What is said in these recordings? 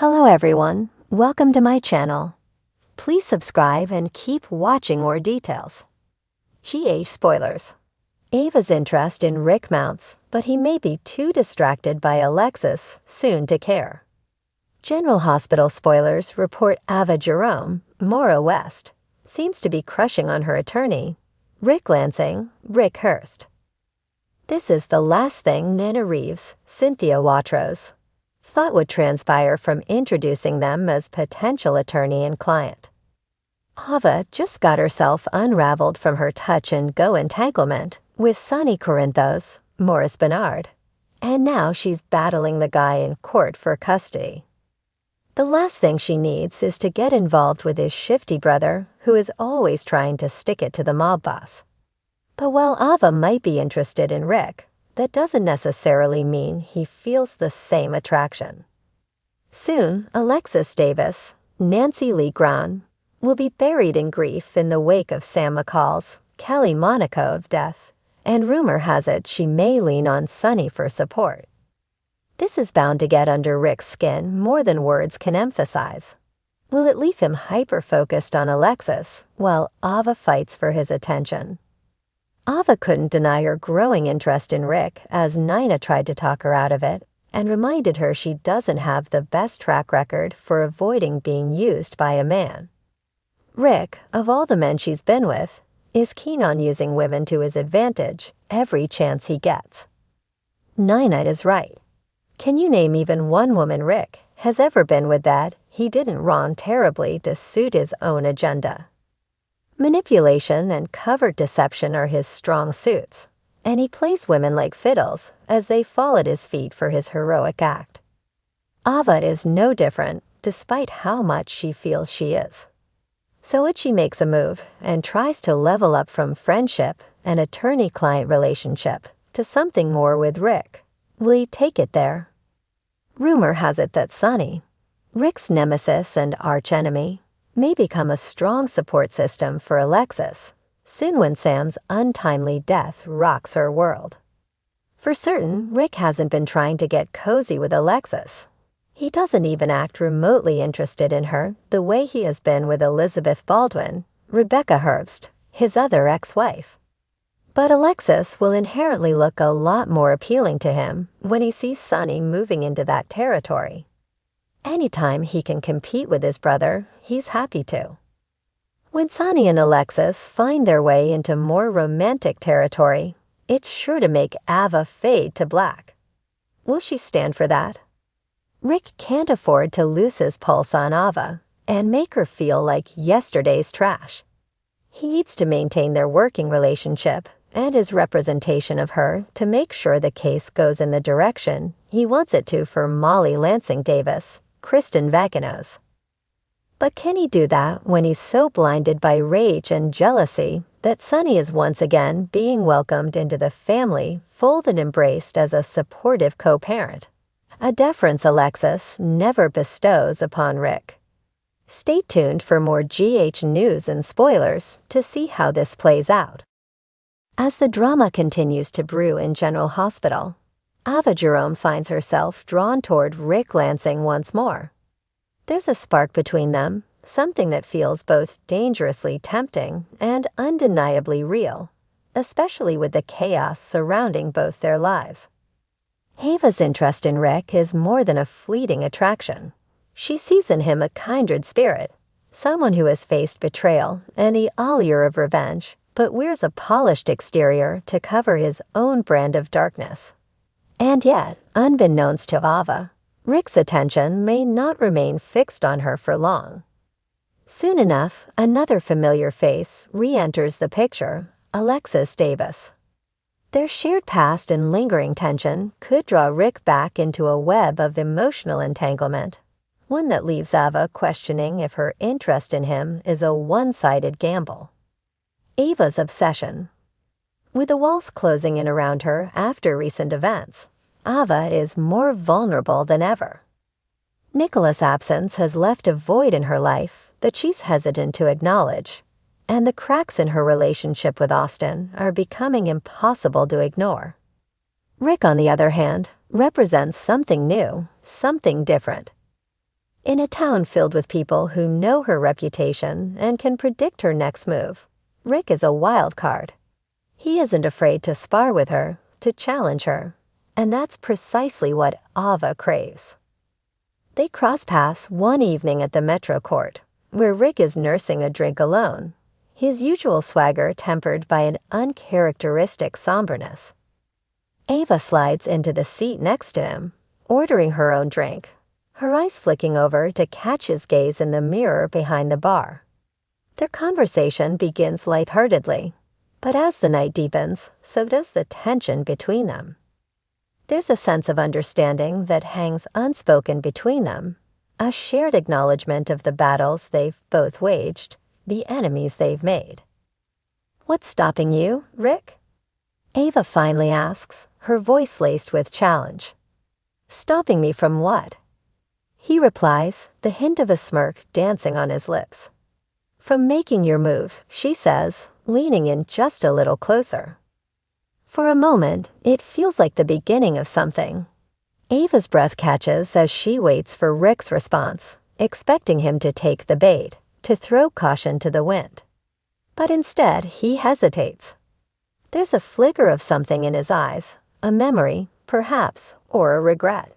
Hello everyone, welcome to my channel. Please subscribe and keep watching more details. GH spoilers. Ava's interest in Rick mounts, but he may be too distracted by Alexis soon to care. General Hospital spoilers report Ava Jerome, Maura West, seems to be crushing on her attorney, Rick Lansing, Rick Hurst. This is the last thing Nana Reeves, Cynthia Watrous, thought would transpire from introducing them as potential attorney and client. Ava just got herself unraveled from her touch-and-go entanglement with Sonny Corinthos, Morris Bernard, and now she's battling the guy in court for custody. The last thing she needs is to get involved with his shifty brother, who is always trying to stick it to the mob boss. But while Ava might be interested in Rick, that doesn't necessarily mean he feels the same attraction. Soon, Alexis Davis, Nancy Lee Grahn, will be buried in grief in the wake of Sam McCall's, Kelly Monaco of death, and rumor has it she may lean on Sonny for support. This is bound to get under Rick's skin more than words can emphasize. Will it leave him hyper-focused on Alexis while Ava fights for his attention? Ava couldn't deny her growing interest in Rick as Nina tried to talk her out of it and reminded her she doesn't have the best track record for avoiding being used by a man. Rick, of all the men she's been with, is keen on using women to his advantage every chance he gets. Nina is right. Can you name even one woman Rick has ever been with that he didn't wrong terribly to suit his own agenda? Manipulation and covert deception are his strong suits, and he plays women like fiddles as they fall at his feet for his heroic act. Ava is no different, despite how much she feels she is. So when she makes a move and tries to level up from friendship and attorney-client relationship to something more with Rick, will he take it there? Rumor has it that Sonny, Rick's nemesis and archenemy, may become a strong support system for Alexis, soon when Sam's untimely death rocks her world. For certain, Rick hasn't been trying to get cozy with Alexis. He doesn't even act remotely interested in her the way he has been with Elizabeth Baldwin, Rebecca Herbst, his other ex-wife. But Alexis will inherently look a lot more appealing to him when he sees Sonny moving into that territory. Anytime he can compete with his brother, he's happy to. When Sonny and Alexis find their way into more romantic territory, it's sure to make Ava fade to black. Will she stand for that? Rick can't afford to lose his pulse on Ava and make her feel like yesterday's trash. He needs to maintain their working relationship and his representation of her to make sure the case goes in the direction he wants it to for Molly Lansing Davis, Kristen Vaginos. But can he do that when he's so blinded by rage and jealousy that Sonny is once again being welcomed into the family, fold and embraced as a supportive co-parent, a deference Alexis never bestows upon Rick? Stay tuned for more GH news and spoilers to see how this plays out. As the drama continues to brew in General Hospital, Ava Jerome finds herself drawn toward Rick Lansing once more. There's a spark between them, something that feels both dangerously tempting and undeniably real, especially with the chaos surrounding both their lives. Ava's interest in Rick is more than a fleeting attraction. She sees in him a kindred spirit, someone who has faced betrayal and the allure of revenge, but wears a polished exterior to cover his own brand of darkness. And yet, unbeknownst to Ava, Rick's attention may not remain fixed on her for long. Soon enough, another familiar face re-enters the picture, Alexis Davis. Their shared past and lingering tension could draw Rick back into a web of emotional entanglement, one that leaves Ava questioning if her interest in him is a one-sided gamble. Ava's obsession. With the walls closing in around her after recent events, Ava is more vulnerable than ever. Nicholas' absence has left a void in her life that she's hesitant to acknowledge, and the cracks in her relationship with Austin are becoming impossible to ignore. Rick, on the other hand, represents something new, something different. In a town filled with people who know her reputation and can predict her next move, Rick is a wild card. He isn't afraid to spar with her, to challenge her, and that's precisely what Ava craves. They cross paths one evening at the Metro Court, where Rick is nursing a drink alone, his usual swagger tempered by an uncharacteristic somberness. Ava slides into the seat next to him, ordering her own drink, her eyes flicking over to catch his gaze in the mirror behind the bar. Their conversation begins lightheartedly, but as the night deepens, so does the tension between them. There's a sense of understanding that hangs unspoken between them, a shared acknowledgement of the battles they've both waged, the enemies they've made. "What's stopping you, Rick?" Ava finally asks, her voice laced with challenge. "Stopping me from what?" He replies, the hint of a smirk dancing on his lips. "From making your move," she says, leaning in just a little closer. For a moment, it feels like the beginning of something. Ava's breath catches as she waits for Rick's response, expecting him to take the bait, to throw caution to the wind. But instead, he hesitates. There's a flicker of something in his eyes, a memory, perhaps, or a regret.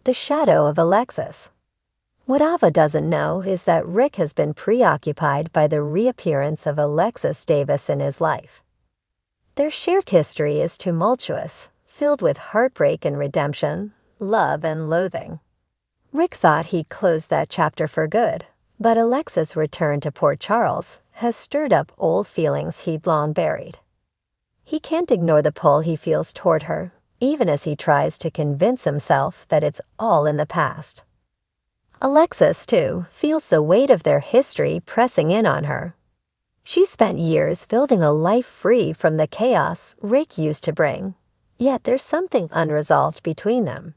The shadow of Alexis. What Ava doesn't know is that Rick has been preoccupied by the reappearance of Alexis Davis in his life. Their shared history is tumultuous, filled with heartbreak and redemption, love and loathing. Rick thought he'd closed that chapter for good, but Alexis' return to Port Charles has stirred up old feelings he'd long buried. He can't ignore the pull he feels toward her, even as he tries to convince himself that it's all in the past. Alexis, too, feels the weight of their history pressing in on her. She spent years building a life free from the chaos Rick used to bring, yet there's something unresolved between them.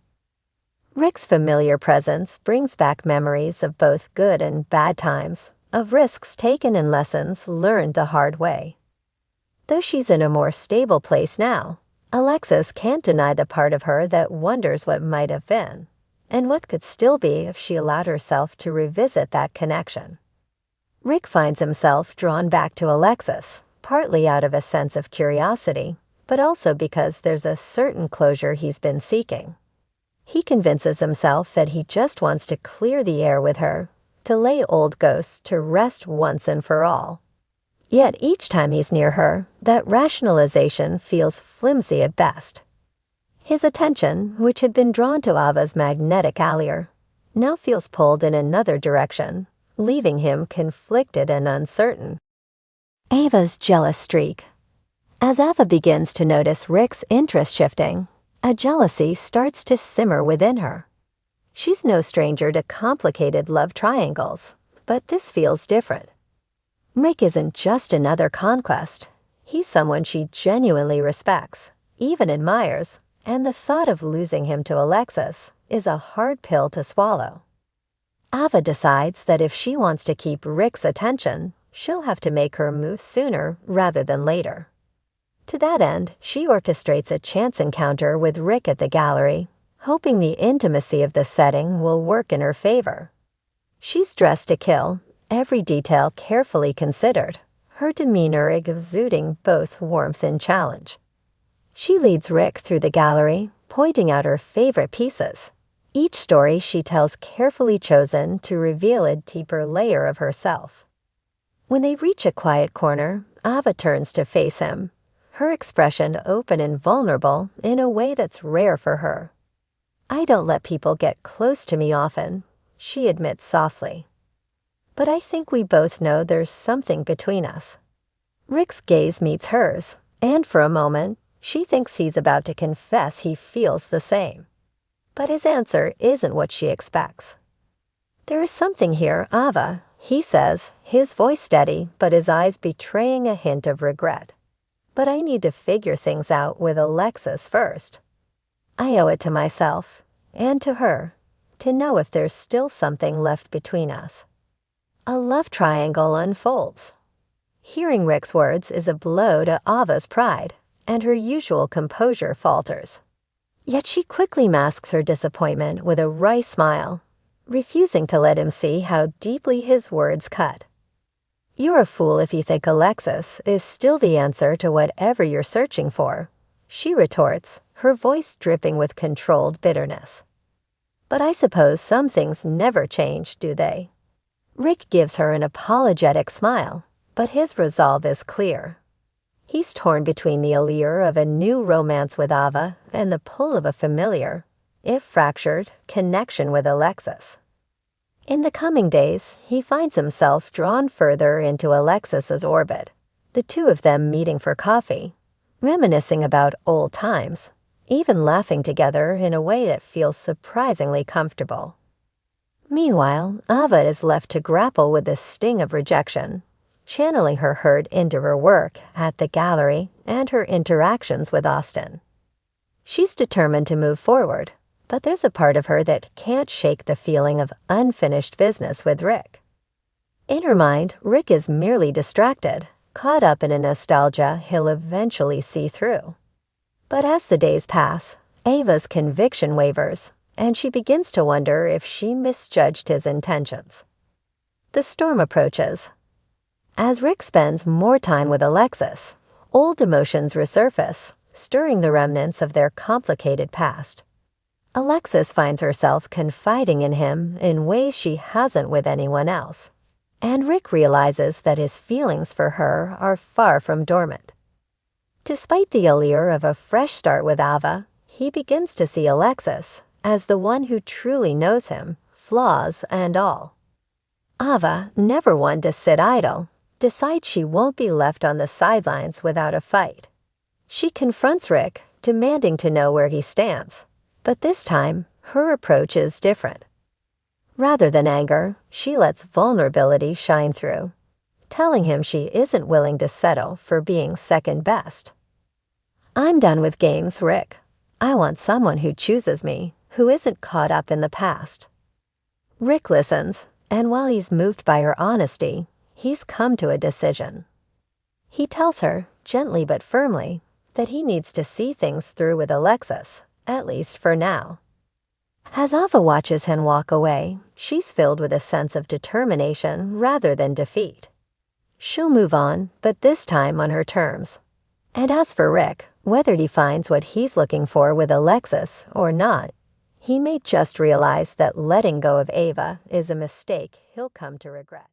Rick's familiar presence brings back memories of both good and bad times, of risks taken and lessons learned the hard way. Though she's in a more stable place now, Alexis can't deny the part of her that wonders what might have been, and what could still be if she allowed herself to revisit that connection. Rick finds himself drawn back to Alexis, partly out of a sense of curiosity, but also because there's a certain closure he's been seeking. He convinces himself that he just wants to clear the air with her, to lay old ghosts to rest once and for all. Yet each time he's near her, that rationalization feels flimsy at best. His attention, which had been drawn to Ava's magnetic allure, now feels pulled in another direction, leaving him conflicted and uncertain. Ava's jealous streak. As Ava begins to notice Rick's interest shifting, a jealousy starts to simmer within her. She's no stranger to complicated love triangles, but this feels different. Rick isn't just another conquest. He's someone she genuinely respects, even admires, and the thought of losing him to Alexis is a hard pill to swallow. Ava decides that if she wants to keep Rick's attention, she'll have to make her move sooner rather than later. To that end, she orchestrates a chance encounter with Rick at the gallery, hoping the intimacy of the setting will work in her favor. She's dressed to kill, every detail carefully considered, her demeanor exuding both warmth and challenge. She leads Rick through the gallery, pointing out her favorite pieces. Each story she tells carefully chosen to reveal a deeper layer of herself. When they reach a quiet corner, Ava turns to face him, her expression open and vulnerable in a way that's rare for her. "I don't let people get close to me often," she admits softly. "But I think we both know there's something between us." Rick's gaze meets hers, and for a moment, she thinks he's about to confess he feels the same. But his answer isn't what she expects. "There is something here, Ava," he says, his voice steady but his eyes betraying a hint of regret. "But I need to figure things out with Alexis first. I owe it to myself, and to her, to know if there's still something left between us." A love triangle unfolds. Hearing Rick's words is a blow to Ava's pride, and her usual composure falters. Yet she quickly masks her disappointment with a wry smile. refusing to let him see how deeply his words cut. "You're a fool if you think Alexis is still the answer to whatever you're searching for," she retorts, her voice dripping with controlled bitterness. "But I suppose some things never change, do they?" Rick gives her an apologetic smile, but his resolve is clear. He's torn between the allure of a new romance with Ava and the pull of a familiar, if fractured, connection with Alexis. In the coming days, he finds himself drawn further into Alexis's orbit, the two of them meeting for coffee, reminiscing about old times, even laughing together in a way that feels surprisingly comfortable. Meanwhile, Ava is left to grapple with the sting of rejection, channeling her hurt into her work at the gallery and her interactions with Austin. She's determined to move forward, but there's a part of her that can't shake the feeling of unfinished business with Rick. In her mind, Rick is merely distracted, caught up in a nostalgia he'll eventually see through. But as the days pass, Ava's conviction wavers, and she begins to wonder if she misjudged his intentions. The storm approaches. As Rick spends more time with Alexis, old emotions resurface, stirring the remnants of their complicated past. Alexis finds herself confiding in him in ways she hasn't with anyone else, and Rick realizes that his feelings for her are far from dormant. Despite the allure of a fresh start with Ava, he begins to see Alexis as the one who truly knows him, flaws and all. Ava, never one to sit idle, decides she won't be left on the sidelines without a fight. She confronts Rick, demanding to know where he stands. But this time, her approach is different. Rather than anger, she lets vulnerability shine through, telling him she isn't willing to settle for being second best. "I'm done with games, Rick. I want someone who chooses me, who isn't caught up in the past." Rick listens, and while he's moved by her honesty, he's come to a decision. He tells her, gently but firmly, that he needs to see things through with Alexis, at least for now. As Ava watches him walk away, she's filled with a sense of determination rather than defeat. She'll move on, but this time on her terms. And as for Rick, whether he finds what he's looking for with Alexis or not, he may just realize that letting go of Ava is a mistake he'll come to regret.